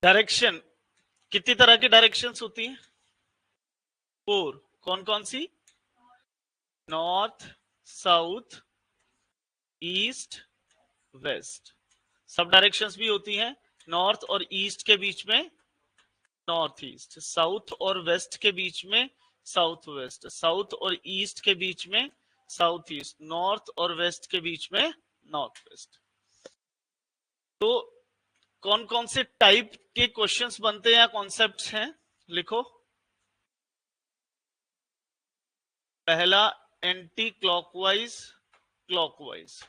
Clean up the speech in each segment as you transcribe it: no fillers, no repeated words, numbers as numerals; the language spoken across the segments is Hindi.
डायरेक्शन, कितनी तरह की डायरेक्शंस होती हैं? 4। कौन कौन सी? North, south, east, west. सब डायरेक्शंस भी होती हैं। नॉर्थ और ईस्ट के बीच में नॉर्थ ईस्ट, साउथ और वेस्ट के बीच में साउथ वेस्ट, साउथ और ईस्ट के बीच में साउथ ईस्ट, नॉर्थ और वेस्ट के बीच में नॉर्थ वेस्ट। तो कौन कौन से टाइप के क्वेश्चंस बनते हैं या कॉन्सेप्ट्स हैं, लिखो। पहला एंटी क्लॉकवाइज, क्लॉकवाइज।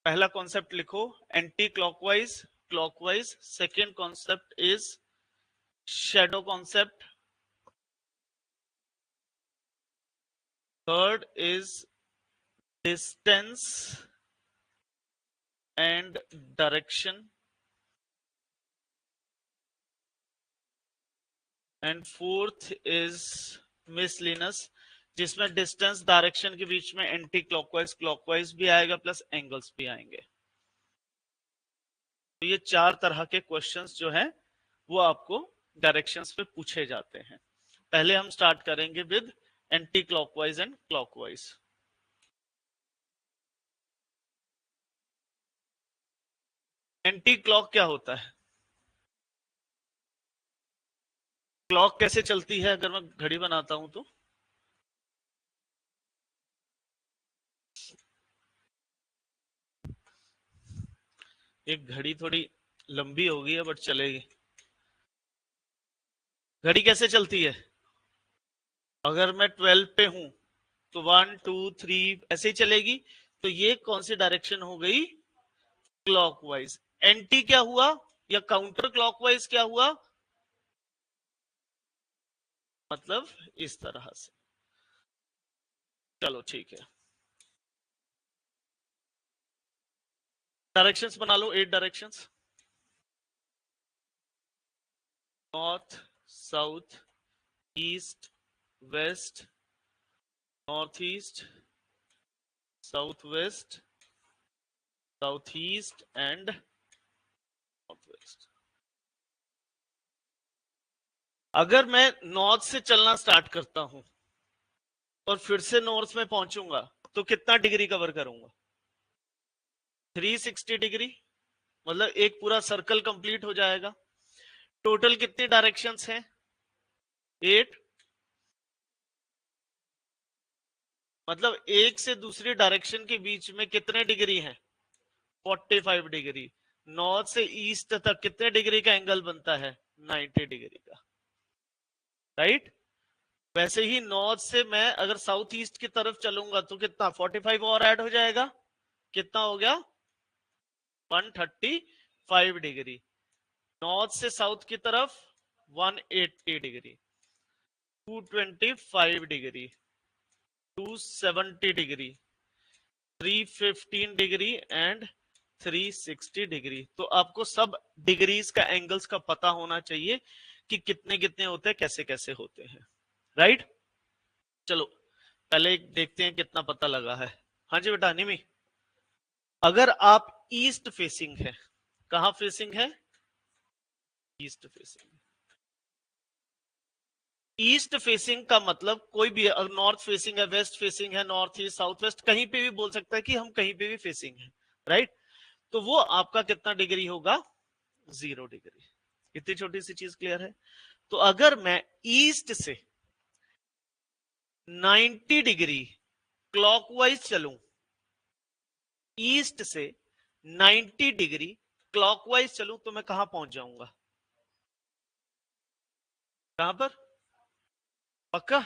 पहला कॉन्सेप्ट लिखो anti clockwise, clockwise. Second concept is shadow concept. Third is distance and direction. And fourth is miscellaneous, जिसमें डिस्टेंस डायरेक्शन के बीच में एंटी क्लॉकवाइज क्लॉकवाइज भी आएगा प्लस एंगल्स भी आएंगे। तो ये 4 तरह के क्वेश्चंस जो हैं वो आपको डायरेक्शंस पे पूछे जाते हैं। पहले हम स्टार्ट करेंगे with anti clockwise and clockwise. Anti clock क्या होता है? क्लॉक कैसे चलती है? अगर मैं घड़ी बनाता हूं तो एक घड़ी थोड़ी लंबी हो गई है बट चलेगी। घड़ी कैसे चलती है? अगर मैं 12 पे हूं तो 1 2 3 ऐसे ही चलेगी। तो ये कौन सी डायरेक्शन हो गई? क्लॉकवाइज। एंटी क्या हुआ या काउंटर क्लॉकवाइज क्या हुआ? मतलब इस तरह से। चलो ठीक है, डायरेक्शंस बना लो, 8 directions. North, south, east, west, north east, south west, south east and north west. अगर मैं नॉर्थ से चलना स्टार्ट करता हूं और फिर से नॉर्थ में पहुंचूंगा तो कितना डिग्री कवर करूंगा? 360 डिग्री, मतलब एक पूरा सर्कल कंप्लीट हो जाएगा। टोटल कितनी डायरेक्शंस हैं? 8। मतलब एक से दूसरी डायरेक्शन के बीच में कितने डिग्री हैं? 45 डिग्री। नॉर्थ से ईस्ट तक कितने डिग्री का एंगल बनता है? 90 डिग्री का, राइट। वैसे ही नॉर्थ से मैं अगर साउथ ईस्ट की तरफ चलूंगा तो कितना 45 और ऐड हो जाएगा, कितना हो गया? 135 डिग्री। नॉर्थ से साउथ की तरफ 180 degree, 225 degree, 270 degree, 315 degree and 360 degree. तो आपको सब डिग्रीज का एंगल्स का पता होना चाहिए कि कितने कितने होते हैं, कैसे कैसे होते हैं, राइट। चलो पहले देखते हैं कितना पता लगा है। हाँ जी बेटा निमी, अगर आप ईस्ट फेसिंग है, कहां फेसिंग है? East facing. ईस्ट फेसिंग का मतलब कोई भी अगर नॉर्थ फेसिंग है, वेस्ट फेसिंग है, नॉर्थ ईस्ट साउथ वेस्ट, कहीं पे भी बोल सकता है कि हम कहीं पे भी फेसिंग है, राइट। तो वो आपका कितना डिग्री होगा? 0 डिग्री। इतनी छोटी सी चीज क्लियर है। तो अगर मैं ईस्ट से 90 डिग्री क्लॉकवाइज चलूं, ईस्ट से 90 डिग्री क्लॉकवाइज चलूं तो मैं कहां पहुंच जाऊंगा? कहां पर? पक्का?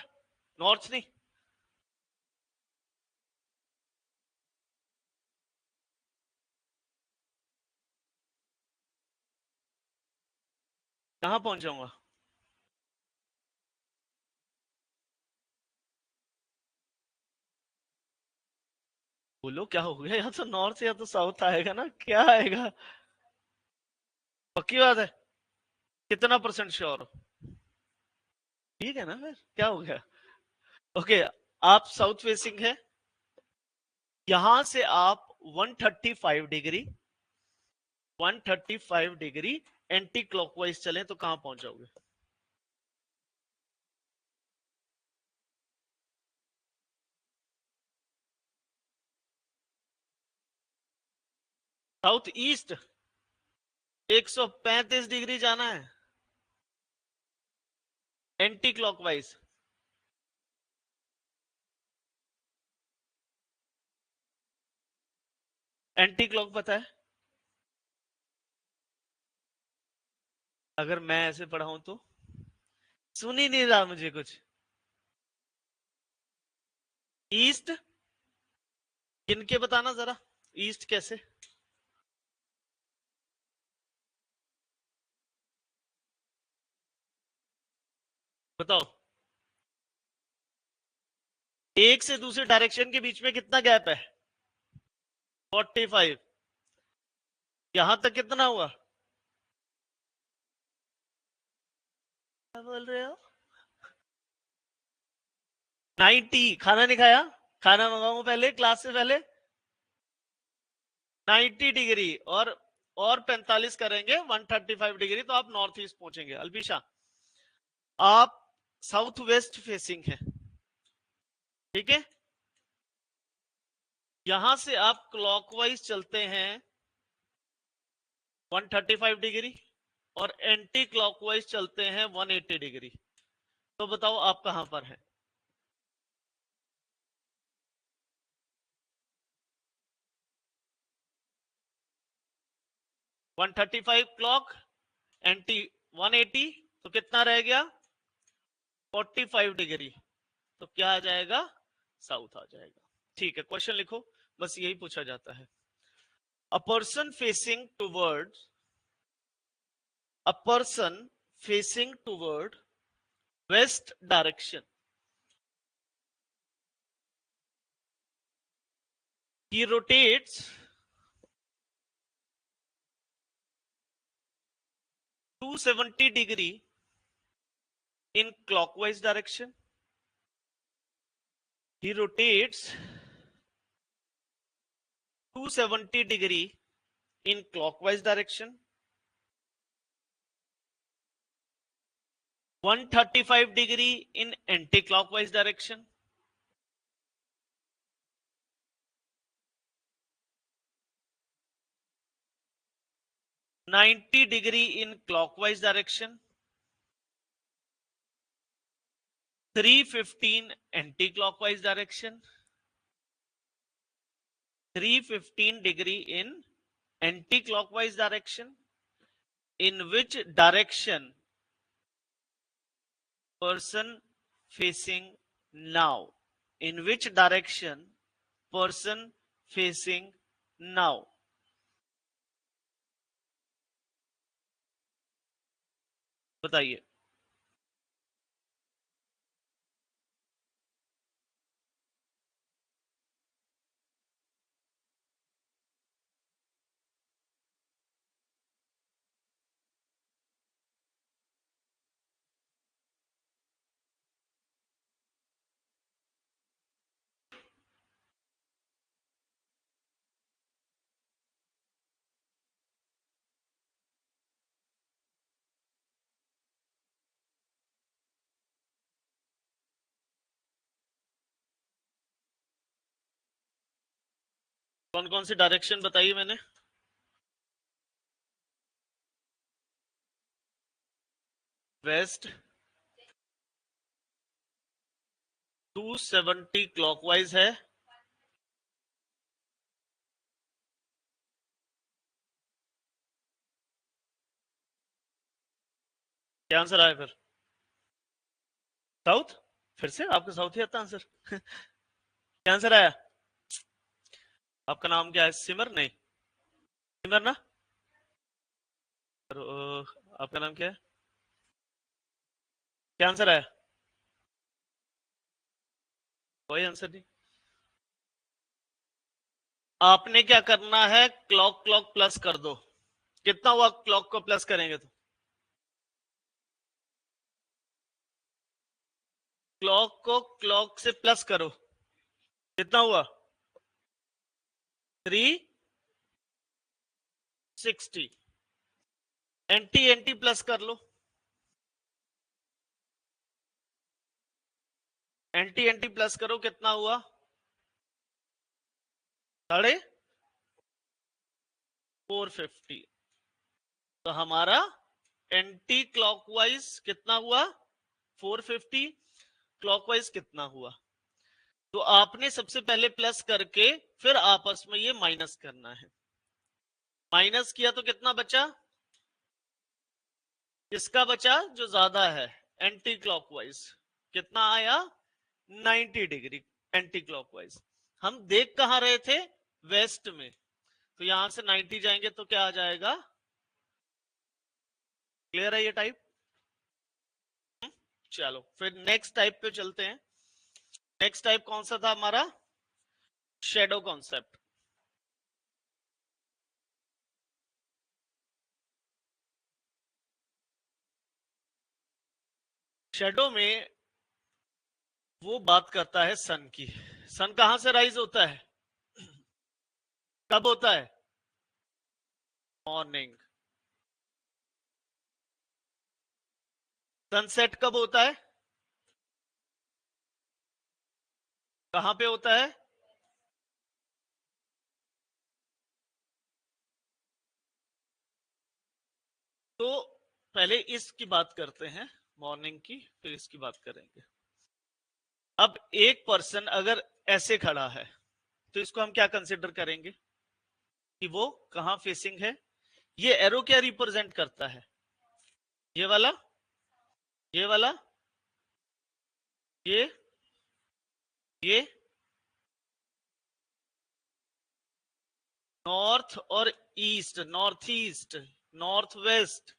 नॉर्थ नहीं? कहां पहुंच जाऊंगा? बोलो क्या हो गया? या तो नॉर्थ या तो साउथ आएगा ना, क्या आएगा? पक्की बात है? कितना परसेंट श्योर हो? ठीक है ना, फिर क्या हो गया? ओके, आप साउथ फेसिंग है, यहां से आप 135 डिग्री 135 डिग्री एंटी क्लॉकवाइज चले तो कहां पहुंच जाओगे? साउथ ईस्ट 135 डिग्री जाना है एंटी क्लॉकवाइज। एंटी क्लॉक पता है? अगर मैं ऐसे पढ़ाऊं तो सुन ही नहीं रहा मुझे कुछ। ईस्ट किनके बताना जरा, ईस्ट कैसे? बताओ। एक से दूसरे डायरेक्शन के बीच में कितना गैप है? 45। यहां तक कितना हुआ? क्या बोल रहे हो? 90। खाना नहीं खाया? खाना मंगाऊं पहले क्लास से पहले? 90 डिग्री और 45 करेंगे 135 डिग्री तो आप नॉर्थ ईस्ट पहुंचेंगे। अल्बिशा आप साउथ वेस्ट फेसिंग है, ठीक है? यहां से आप क्लॉकवाइज चलते हैं 135 डिग्री और एंटी क्लॉकवाइज चलते हैं 180 डिग्री। तो बताओ आप कहां पर हैं? वन 135 क्लॉक, एंटी 180, तो कितना रह गया? 45 डिग्री। तो क्या आ जाएगा? साउथ आ जाएगा। ठीक है, क्वेश्चन लिखो, बस यही पूछा जाता है। A person facing toward west direction, he rotates 270 degree in clockwise direction. He rotates 270 degree in clockwise direction. 135 degree in anti-clockwise direction. $90 degree in clockwise direction. 315 anti-clockwise direction. 315 degree in anti-clockwise direction. In which direction person facing now? In which direction person facing now? बताइए। कौन कौन सी डायरेक्शन बताइए मैंने? वेस्ट 270 क्लॉकवाइज है। क्या आंसर आया फिर? साउथ? फिर से आपका साउथ ही आता आंसर? क्या आंसर आया? आपका नाम क्या है? सिमर? नहीं, सिमर ना? आपका नाम क्या है? क्या आंसर आया? कोई आंसर नहीं। आपने क्या करना है, क्लॉक क्लॉक प्लस कर दो। कितना हुआ क्लॉक को प्लस करेंगे तो? क्लॉक को क्लॉक से प्लस करो, कितना हुआ? 3 60। एंटी एंटी प्लस कर लो, एंटी एंटी प्लस करो, कितना हुआ? 450। तो हमारा एंटी क्लॉकवाइज कितना हुआ? 450। क्लॉकवाइज कितना हुआ? तो आपने सबसे पहले प्लस करके फिर आपस में ये माइनस करना है। माइनस किया तो कितना बचा? किसका बचा? जो ज्यादा है, एंटी क्लॉकवाइज। कितना आया? 90 डिग्री एंटी क्लॉकवाइज। हम देख कहां रहे थे? वेस्ट में। तो यहां से 90 जाएंगे तो क्या आ जाएगा? क्लियर है ये टाइप? चलो फिर नेक्स्ट टाइप पे चलते हैं। नेक्स्ट टाइप कौन सा था हमारा? Shadow concept. शेडो में वो बात करता है सन की। सन कहां से राइज होता है? कब होता है? मॉर्निंग। सनसेट कब होता है? कहां पे होता है? तो पहले इसकी बात करते हैं, मॉर्निंग की, फिर इसकी बात करेंगे। अब एक पर्सन अगर ऐसे खड़ा है तो इसको हम क्या कंसिडर करेंगे कि वो कहां फेसिंग है? ये एरो क्या रिप्रेजेंट करता है? ये वाला, ये वाला, ये नॉर्थ और east, north east, north west,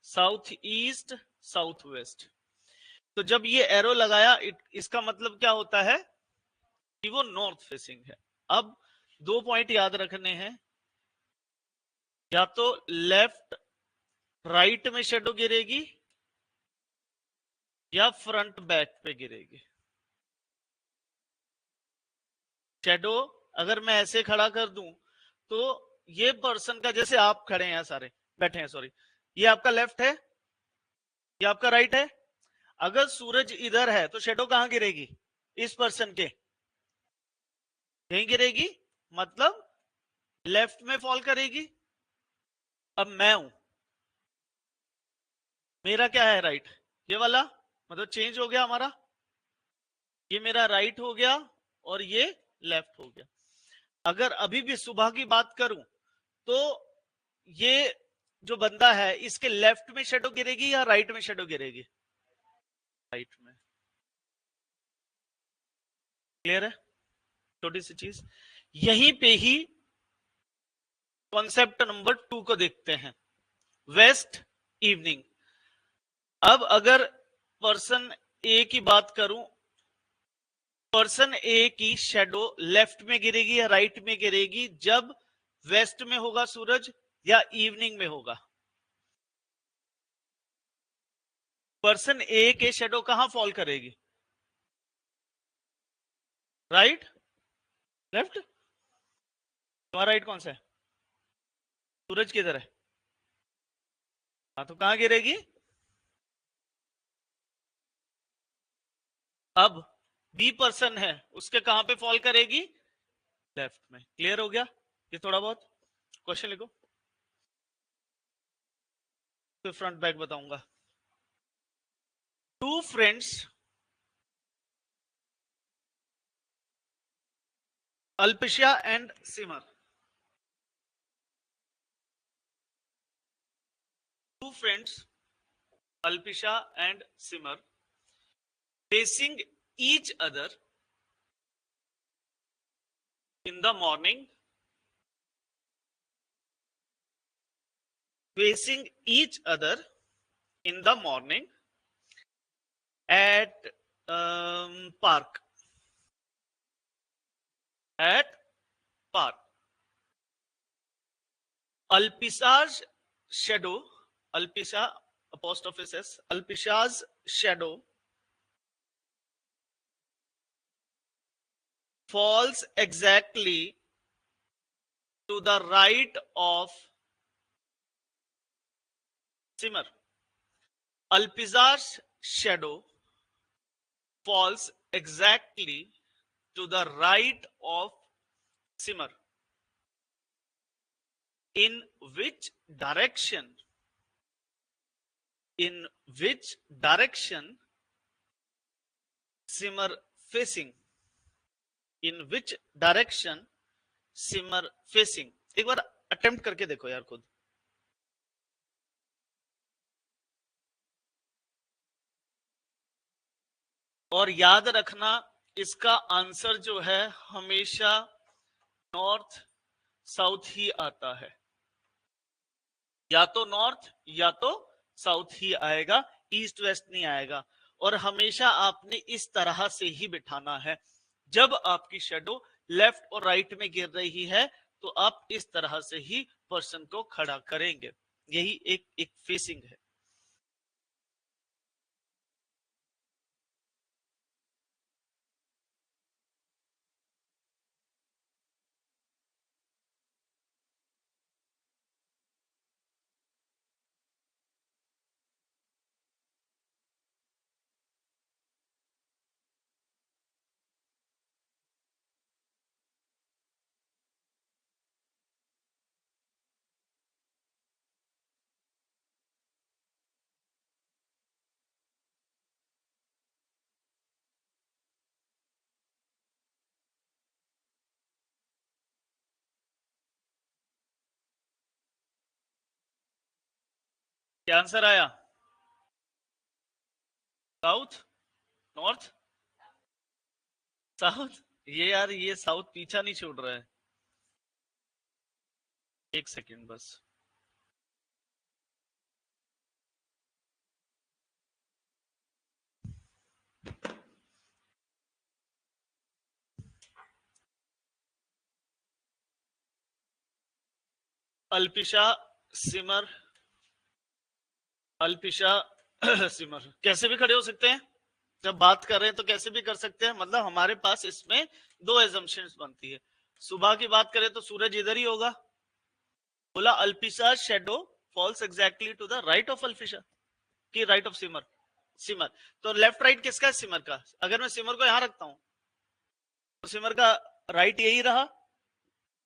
south east, south west. तो जब ये एरो लगाया, इसका मतलब क्या होता है कि वो नॉर्थ फेसिंग है। अब दो पॉइंट याद रखने हैं, या तो लेफ्ट राइट में शेडो गिरेगी या फ्रंट बैक पे गिरेगी। शेडो अगर मैं ऐसे खड़ा कर दूं तो ये पर्सन का, जैसे आप खड़े हैं सारे बैठे हैं, सॉरी, ये आपका लेफ्ट है, ये आपका राइट है। अगर सूरज इधर है तो शेडो कहां गिरेगी? इस पर्सन के यहीं गिरेगी, मतलब लेफ्ट में फॉल करेगी। अब मैं हूं, मेरा क्या है? राइट। ये वाला मतलब चेंज हो गया हमारा, ये मेरा राइट हो गया और ये लेफ्ट हो गया। अगर अभी भी सुबह की बात करूं तो ये जो बंदा है इसके लेफ्ट में शेडो गिरेगी या राइट में शेडो गिरेगी? राइट में। क्लियर है? छोटी सी चीज, यहीं पे ही कॉन्सेप्ट नंबर 2 को देखते हैं, वेस्ट इवनिंग। अब अगर पर्सन ए की बात करूं, पर्सन ए की शेडो लेफ्ट में गिरेगी या राइट में गिरेगी जब वेस्ट में होगा सूरज, या इवनिंग में होगा? पर्सन ए के शेडो कहां फॉल करेगी? Right, left? तुम्हारा राइट कौन सा है? सूरज किधर है? हाँ, तो कहां गिरेगी? अब बी पर्सन है, उसके कहां पे फॉल करेगी? लेफ्ट में। क्लियर हो गया ये थोड़ा बहुत? क्वेश्चन लिखो, फिर फ्रंट बैक बताऊंगा। Two friends, Alpisha and Simar, two friends Alpisha and Simar facing each other in the morning, facing each other in the morning at park, at park. Alpisha's shadow, Alpisha apostrophe s, Alpisha's shadow falls exactly to the right of Simar, Alpizar's shadow falls exactly to the right of Simar. In which direction? In which direction Simar facing? In which direction Simar facing? एक बार अटेम्प्ट करके देखो यार खुद. और याद रखना इसका आंसर जो है हमेशा नॉर्थ साउथ ही आता है, या तो नॉर्थ या तो साउथ ही आएगा, ईस्ट वेस्ट नहीं आएगा. और हमेशा आपने इस तरह से ही बिठाना है. जब आपकी शेडो लेफ्ट और राइट में गिर रही है तो आप इस तरह से ही पर्सन को खड़ा करेंगे. यही एक फेसिंग है. क्या आंसर आया? South, north, south. ये यार ये साउथ पीछा नहीं छोड़ रहा है. एक सेकेंड बस. अल्पिशा, सिमर, अल्पिशा सिमर कैसे भी खड़े हो सकते हैं. जब बात कर रहे हैं तो कैसे भी कर सकते हैं. मतलब हमारे पास इसमें दो एजम्पशंस बनती है. सुबह की बात करें तो सूरज इधर ही होगा. बोला Alpisha shadow falls exactly to the right of Alpisha, की राइट ऑफ सिमर. सिमर तो लेफ्ट राइट किसका है? सिमर का. अगर मैं सिमर को यहां रखता हूं तो सिमर का राइट यही रहा,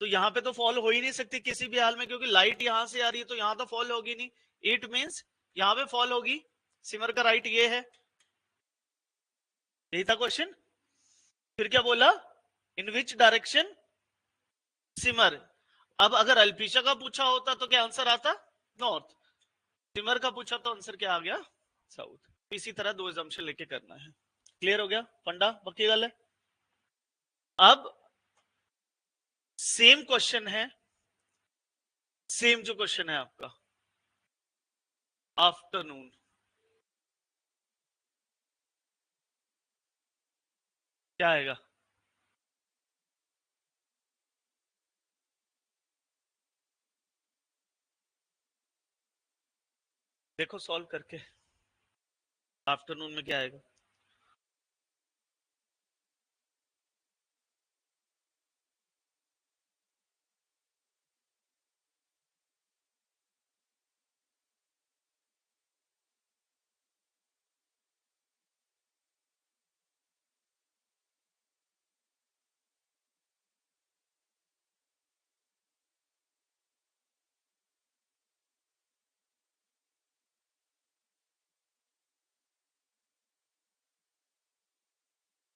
तो यहां पे तो फॉल हो ही नहीं सकती किसी भी हाल में, क्योंकि लाइट यहां से आ रही है तो यहां तो फॉल होगी नहीं. इट मींस यहां पे फॉल होगी. सिमर का राइट ये है. यही था क्वेश्चन. फिर क्या बोला? इन विच डायरेक्शन सिमर. अब अगर अल्पिशा का पूछा होता तो क्या आंसर आता? नॉर्थ. सिमर का पूछा तो आंसर क्या आ गया? साउथ. इसी तरह दो एजम्पशन लेके करना है. क्लियर हो गया फंडा? पक्की गल है. अब सेम क्वेश्चन है, सेम जो क्वेश्चन है आपका आफ्टरनून. क्या आएगा? देखो सॉल्व करके आफ्टरनून में क्या आएगा.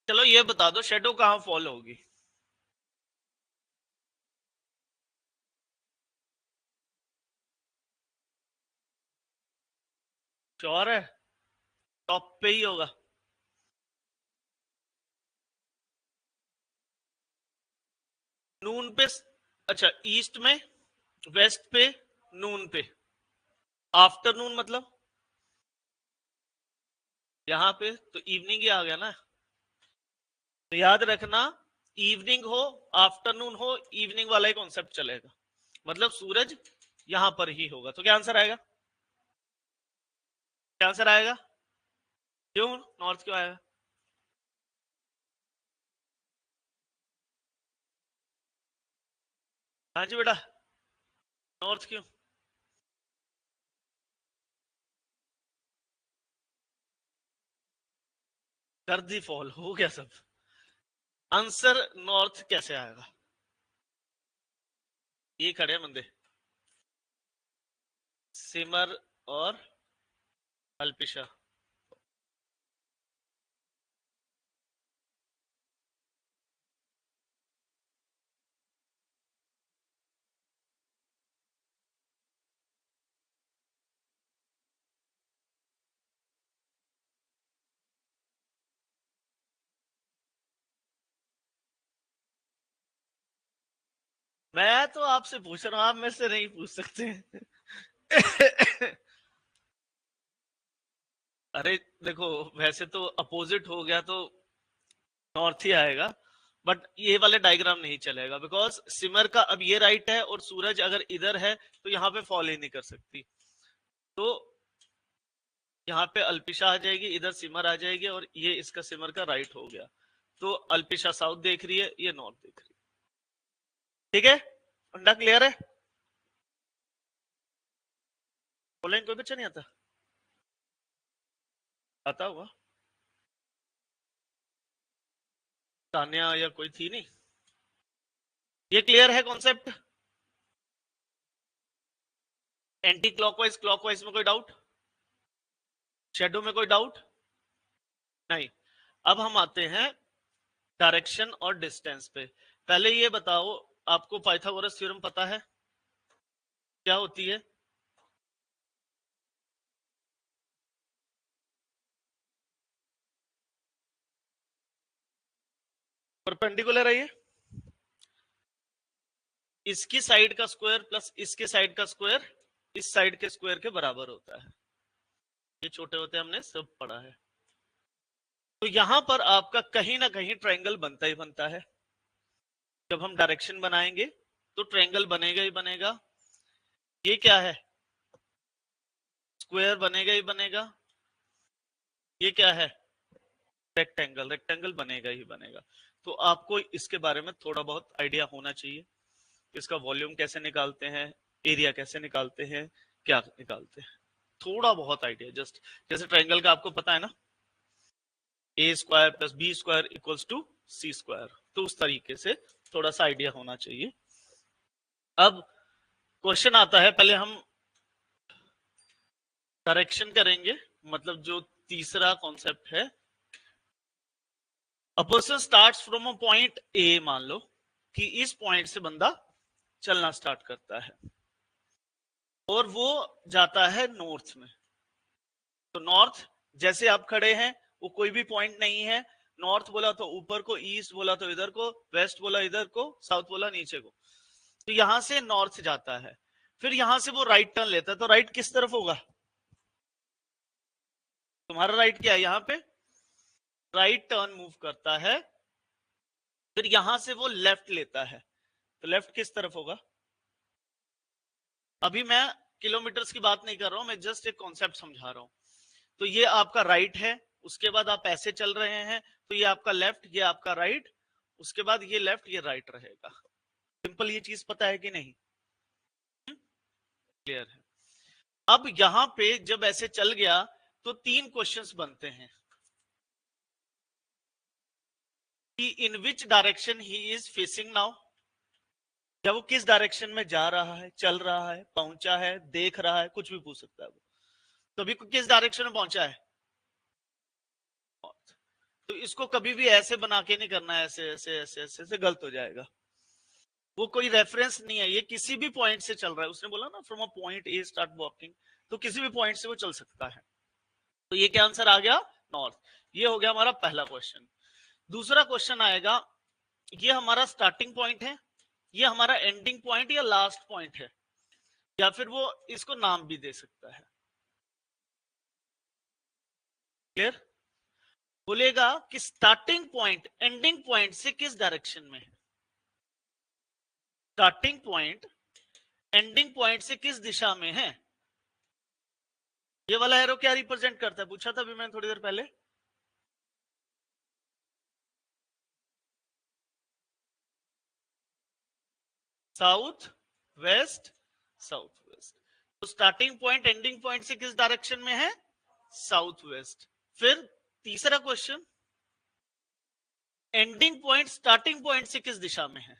चलो ये बता दो शेडो कहां फॉल होगी. श्योर है? टॉप पे ही होगा. नून पे. अच्छा ईस्ट में, वेस्ट पे, नून पे. आफ्टरनून मतलब यहां पे तो इवनिंग ही आ गया ना. तो याद रखना इवनिंग हो आफ्टरनून हो इवनिंग वाला ही कॉन्सेप्ट चलेगा. मतलब सूरज यहां पर ही होगा. तो क्या आंसर आएगा? क्या आंसर आएगा? क्यों नॉर्थ क्यों आएगा? हाँ जी बेटा. नॉर्थ क्यों? कर दी फॉल, हो गया सब। आंसर नॉर्थ कैसे आएगा? ये खड़े बंदे, सिमर और अल्पिशा। मैं तो आपसे पूछ रहा हूं, आप मेरे से नहीं पूछ सकते। अरे देखो, वैसे तो अपोजिट हो गया तो नॉर्थ ही आएगा, बट ये वाले डायग्राम नहीं चलेगा, बिकॉज सिमर का अब ये राइट है और सूरज अगर इधर है तो यहाँ पे फॉल ही नहीं कर सकती। तो यहाँ पे अल्पिशा आ जाएगी, इधर सिमर आ जाएगी, और ये इसका सिमर का राइट हो गया। तो अल्पिशा साउथ देख रही है, ये नॉर्थ देख रही है। ठीक है, अंडा क्लियर है? बोलें कोई बच्चा नहीं आता? आता होगा, तान्या या कोई थी नहीं। ये क्लियर है कॉन्सेप्ट? एंटी क्लॉकवाइज क्लॉकवाइज में कोई डाउट? शेडो में कोई डाउट नहीं? अब हम आते हैं डायरेक्शन और डिस्टेंस पे। पहले ये बताओ, आपको पाइथागोरस थ्योरम पता है क्या होती है? परपेंडिकुलर है ये, इसकी साइड का स्क्वायर प्लस इसके साइड का स्क्वायर इस साइड के स्क्वायर के बराबर होता है। ये छोटे होते हमने सब पढ़ा है। तो यहां पर आपका कहीं ना कहीं ट्रायंगल बनता ही बनता है। जब हम डायरेक्शन बनाएंगे तो ट्रायंगल बनेगा ही बनेगा। ये क्या है? स्क्वायर बनेगा ही बनेगा। ये क्या है? रेक्टेंगल, रेक्टेंगल बनेगा ही बनेगा। तो आपको इसके बारे में थोड़ा बहुत आइडिया होना चाहिए, इसका वॉल्यूम कैसे निकालते हैं, एरिया कैसे निकालते हैं, क्या निकालते हैं, थोड़ा बहुत आइडिया जस्ट। जैसे ट्रायंगल का आपको पता है ना, A square plus B square equals to C square, तो उस तरीके से थोड़ा सा आइडिया होना चाहिए। अब क्वेश्चन आता है, पहले हम डायरेक्शन करेंगे, मतलब जो तीसरा कॉन्सेप्ट है। A person starts from a point A, मान लो कि इस पॉइंट से बंदा चलना स्टार्ट करता है और वो जाता है नॉर्थ में। तो नॉर्थ, जैसे आप खड़े हैं वो कोई भी पॉइंट नहीं है। नॉर्थ बोला तो ऊपर को, ईस्ट बोला तो इधर को, वेस्ट बोला इधर को, साउथ बोला नीचे को। तो यहां से नॉर्थ जाता है, फिर यहां से वो राइट टर्न लेता है। तो राइट किस तरफ होगा? तुम्हारा राइट क्या है? यहां पे राइट टर्न मूव करता है, फिर यहां से वो लेफ्ट लेता है। तो लेफ्ट किस तरफ होगा? अभी मैं किलोमीटर्स की बात नहीं कर रहा हूं, मैं जस्ट एक कॉन्सेप्ट समझा रहा हूं। तो ये आपका राइट है, उसके बाद आप ऐसे चल रहे हैं, तो ये आपका लेफ्ट, ये आपका राइट, उसके बाद ये लेफ्ट, ये राइट रहेगा। सिंपल, ये चीज पता है कि नहीं? क्लियर है? अब यहां पे जब ऐसे चल गया तो तीन क्वेश्चंस बनते हैं कि in which direction he is facing now. जब वो किस डायरेक्शन में जा रहा है, चल रहा है, पहुंचा है, देख रहा है, कुछ भी पूछ सकता है वो। तो अभी किस डायरेक्शन में पहुंचा है? तो इसको कभी भी ऐसे बना के नहीं करना है, ऐसे ऐसे ऐसे ऐसे, ऐसे गलत हो जाएगा। वो कोई रेफरेंस नहीं है, ये किसी भी पॉइंट से चल रहा है। उसने बोला ना from a point A start walking, तो किसी भी पॉइंट से वो चल सकता है। तो ये क्या आंसर आ गया? नॉर्थ। ये हो गया हमारा पहला क्वेश्चन। दूसरा क्वेश्चन आएगा, ये हमारा स्टार्टिंग पॉइंट है, ये हमारा एंडिंग पॉइंट या लास्ट पॉइंट है, या फिर वो इसको नाम भी दे सकता है। क्लियर? बोलेगा कि स्टार्टिंग पॉइंट एंडिंग पॉइंट से किस डायरेक्शन में है। स्टार्टिंग पॉइंट एंडिंग पॉइंट से किस दिशा में है। ये वाला एरो क्या रिप्रेजेंट करता है? पूछा था अभी मैंने थोड़ी देर पहले। South west, south west. तो स्टार्टिंग पॉइंट एंडिंग पॉइंट से किस डायरेक्शन में है? South west. फिर तीसरा question, ending point starting point से किस दिशा में है?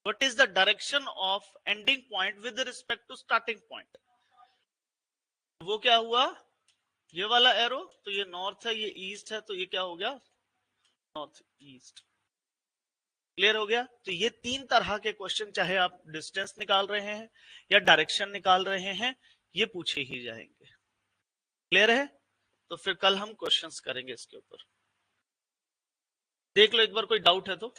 What is the direction of ending point with respect to starting point? वो क्या हुआ, ये वाला एरो, तो ये नॉर्थ है, ये ईस्ट है, तो ये क्या हो गया, नॉर्थ ईस्ट। क्लियर हो गया? तो ये 3 तरह के क्वेश्चन, चाहे आप डिस्टेंस निकाल रहे हैं या डायरेक्शन निकाल रहे हैं, ये पूछे ही जाएंगे। क्लियर है? तो फिर कल हम क्वेश्चंस करेंगे इसके ऊपर। देख लो एक बार, कोई डाउट है तो।